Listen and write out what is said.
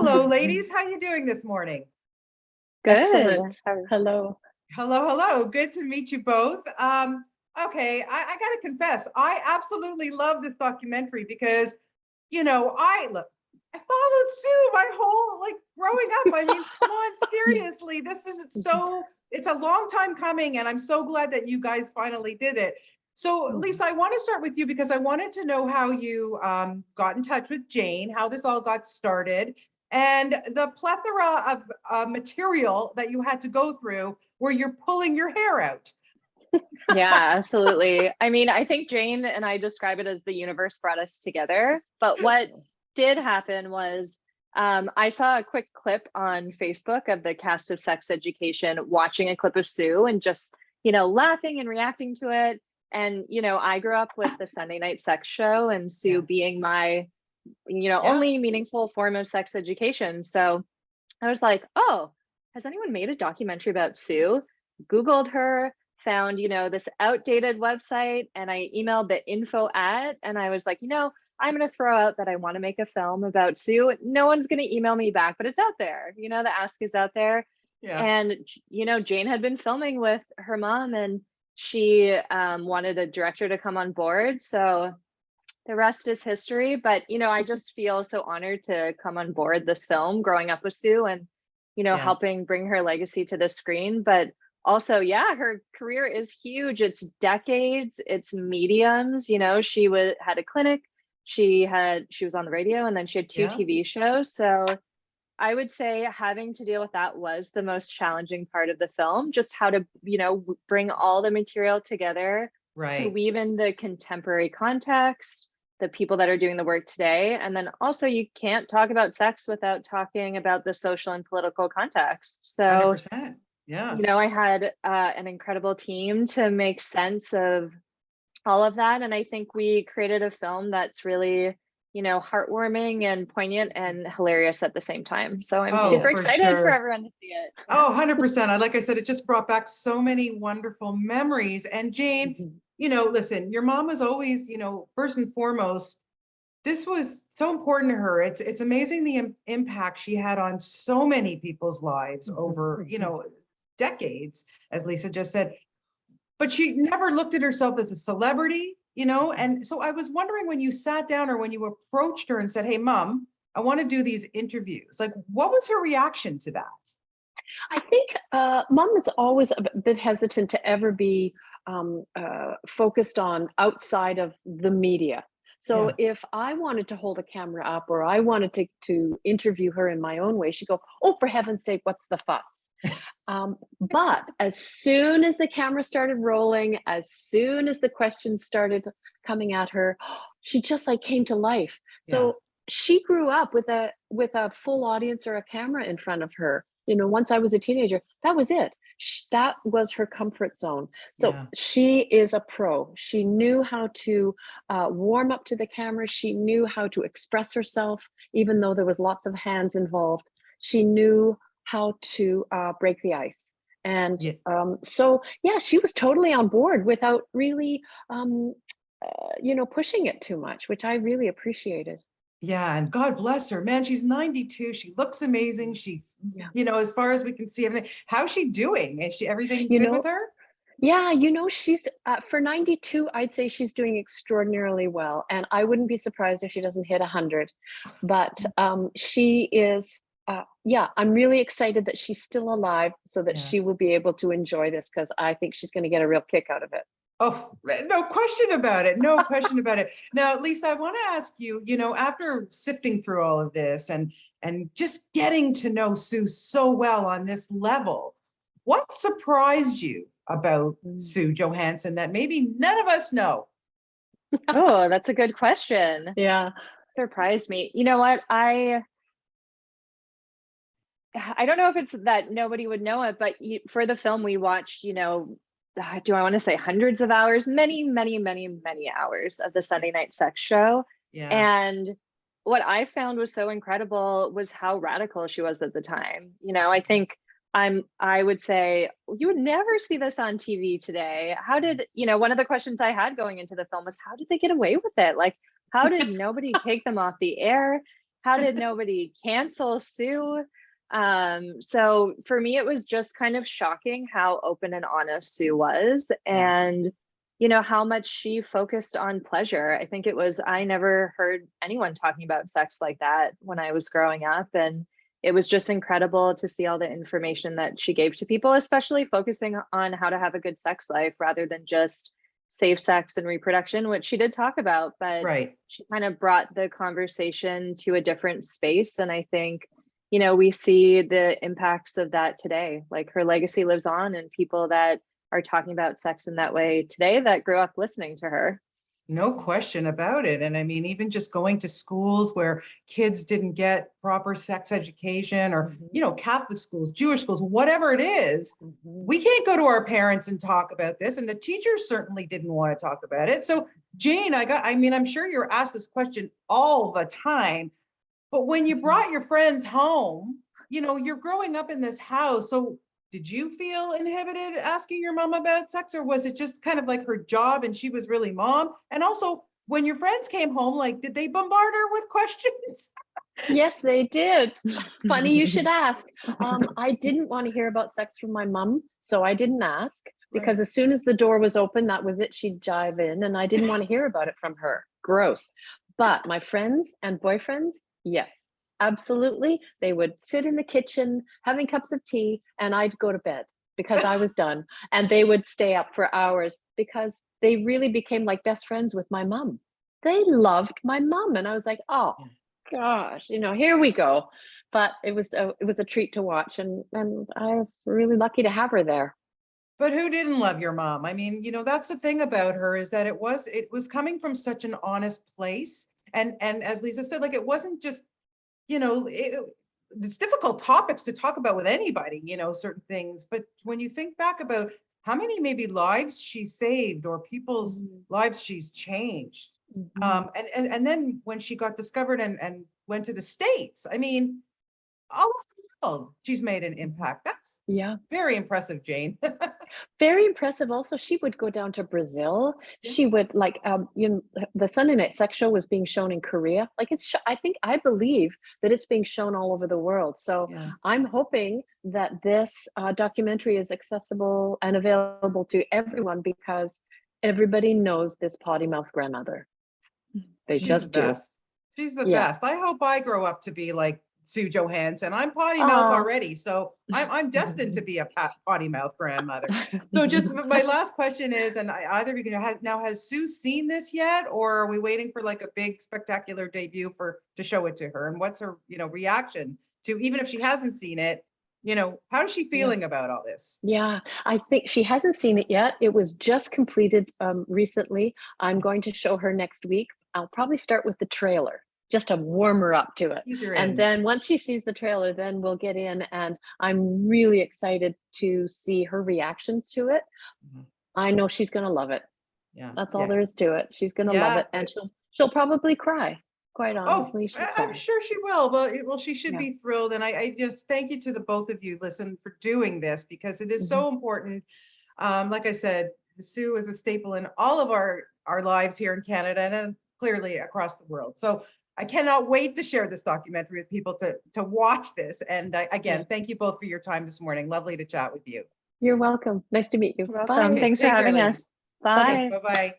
Hello, ladies. How you doing this morning? Good. Excellent. Hello. Hello, hello. Good to meet you both. Okay, I got to confess, I absolutely love this documentary because, I followed Sue my whole growing up. I mean, come on, seriously, this is so. It's a long time coming, and I'm so glad that you guys finally did it. So, Lisa, I want to start with you because I wanted to know how you got in touch with Jane, how this all got started, and the plethora of material that you had to go through where you're pulling your hair out. Yeah, absolutely. I mean, I think Jane and I describe it as the universe brought us together. But what did happen was I saw a quick clip on Facebook of the cast of Sex Education watching a clip of Sue and just, laughing and reacting to it. And, I grew up with the Sunday night sex show and Sue being my, only meaningful form of sex education. So I was like, oh, has anyone made a documentary about Sue? Googled her, found, this outdated website, and I emailed the info at, and I was like, I'm going to throw out that I want to make a film about Sue. No one's going to email me back, but it's out there. The ask is out there. Yeah. And, Jane had been filming with her mom, and she wanted a director to come on board. So the rest is history. But, I just feel so honored to come on board this film, growing up with Sue and, helping bring her legacy to the screen. But also, her career is huge. It's decades, it's mediums. She had a clinic, she was on the radio, and then she had two TV shows. So I would say having to deal with that was the most challenging part of the film, just how to, bring all the material together to weave in the contemporary context, the people that are doing the work today. And then also you can't talk about sex without talking about the social and political context. So 100%. Yeah. I had an incredible team to make sense of all of that. And I think we created a film that's really, heartwarming and poignant and hilarious at the same time. So I'm super excited for everyone to see it. Oh, 100%. Like I said, it just brought back so many wonderful memories. And Jane, listen, your mom was always, first and foremost, this was so important to her. It's amazing the impact she had on so many people's lives over, decades, as Lisa just said. But she never looked at herself as a celebrity, and so I was wondering, when you sat down or when you approached her and said, hey, Mom, I want to do these interviews, what was her reaction to that? I think Mom is always a bit hesitant to ever be focused on outside of the media. So if I wanted to hold a camera up or I wanted to interview her in my own way, she'd go, oh, for heaven's sake, what's the fuss? But as soon as the camera started rolling, as soon as the questions started coming at her, she just came to life. So she grew up with a full audience or a camera in front of her. Once I was a teenager, that was it. That was her comfort zone. So she is a pro. She knew how to warm up to the camera. She knew how to express herself, even though there was lots of hands involved. She knew how to break the ice. And she was totally on board without really, pushing it too much, which I really appreciated. Yeah, and God bless her, man. She's 92. She looks amazing. She, as far as we can see, everything. How's she doing? Is she everything good with her? Yeah, she's for 92, I'd say she's doing extraordinarily well. And I wouldn't be surprised if she doesn't hit 100. But she is, I'm really excited that she's still alive so that she will be able to enjoy this, because I think she's going to get a real kick out of it. Oh, no question about it. No question about it. Now, Lisa, I want to ask you, after sifting through all of this and just getting to know Sue so well on this level, what surprised you about Sue Johanson that maybe none of us know? Oh, that's a good question. Yeah. Surprised me. You know what? I don't know if it's that nobody would know it, but for the film we watched, do I want to say hundreds of hours, many, many, many, many hours of the Sunday night sex show. Yeah. And what I found was so incredible was how radical she was at the time. I think I would say you would never see this on TV today. How did, one of the questions I had going into the film was, how did they get away with it? How did nobody take them off the air? how did nobody cancel Sue? So for me, it was just kind of shocking how open and honest Sue was, and you know, how much she focused on pleasure. I think it was, I never heard anyone talking about sex like that when I was growing up. And it was just incredible to see all the information that she gave to people, especially focusing on how to have a good sex life rather than just safe sex and reproduction, which she did talk about, but Right. she kind of brought the conversation to a different space. And I think, you know, we see the impacts of that today. Like, her legacy lives on, and people that are talking about sex in that way today that grew up listening to her. No question about it. And I mean, even just going to schools where kids didn't get proper sex education, or, you know, Catholic schools, Jewish schools, whatever it is, we can't go to our parents and talk about this. And the teachers certainly didn't want to talk about it. So Jane, I mean, I'm sure you're asked this question all the time, but when you brought your friends home, you know, you're growing up in this house. So did you feel inhibited asking your mom about sex, or was it just kind of like her job and she was really mom? And also, when your friends came home, like, did they bombard her with questions? Yes, they did. Funny you should ask. I didn't want to hear about sex from my mom, so I didn't ask, because Right. as soon as the door was open, that was it. She'd jive in, and I didn't want to hear about it from her. Gross. But my friends and boyfriends, yes, absolutely. They would sit in the kitchen having cups of tea, and I'd go to bed because I was done. And they would stay up for hours because they really became like best friends with my mom. They loved my mom, and I was like, oh gosh, you know, here we go. But it was a treat to watch, and I'm really lucky to have her there. But who didn't love your mom? I mean, you know, that's the thing about her, is that it was coming from such an honest place. And as Lisa said, like, it wasn't just, you know, it's difficult topics to talk about with anybody, you know, certain things. But when you think back about how many maybe lives she saved, or people's lives she's changed. And then when she got discovered and went to the States, I mean, all over the world, she's made an impact. That's Yeah. very impressive, Jane. Very impressive. Also, she would go down to Brazil. Yeah. She would like, you know, the Sunday Night Sex Show was being shown in Korea. Like, I believe that it's being shown all over the world. So Yeah. I'm hoping that this documentary is accessible and available to everyone, because everybody knows this potty mouth grandmother. They She's the just do. best. She's the Yeah. best. I hope I grow up to be like Sue Johanson. I'm potty mouth Aw. already, so I'm destined to be a potty mouth grandmother. So just my last question is, and either of you can has Sue seen this yet, or are we waiting for like a big spectacular debut to show it to her? And what's her, you know, reaction to, even if she hasn't seen it, you know, how is she Yeah. feeling about all this? Yeah, I think she hasn't seen it yet. It was just completed recently. I'm going to show her next week. I'll probably start with the trailer just to warm her up to it. Ease her And in. then once she sees the trailer, then we'll get in. And I'm really excited to see her reactions to it. Mhm. I know she's going to love it. Yeah. That's all Yeah. there is to it. She's going to love Yeah. it, and she'll probably cry. Quite Oh, honestly, she'll I'm cry. sure she will. Well, she should Yeah. be thrilled. And I just thank you to the both of you, listen, for doing this, because it is so important. Like I said, Sue is a staple in all of our lives here in Canada, and then clearly across the world. So I cannot wait to share this documentary with people to watch this. And again, thank you both for your time this morning. Lovely to chat with you. You're welcome. Nice to meet you. Welcome. Bye. Thanks for Take care, having ladies. us. Bye. Okay, bye-bye.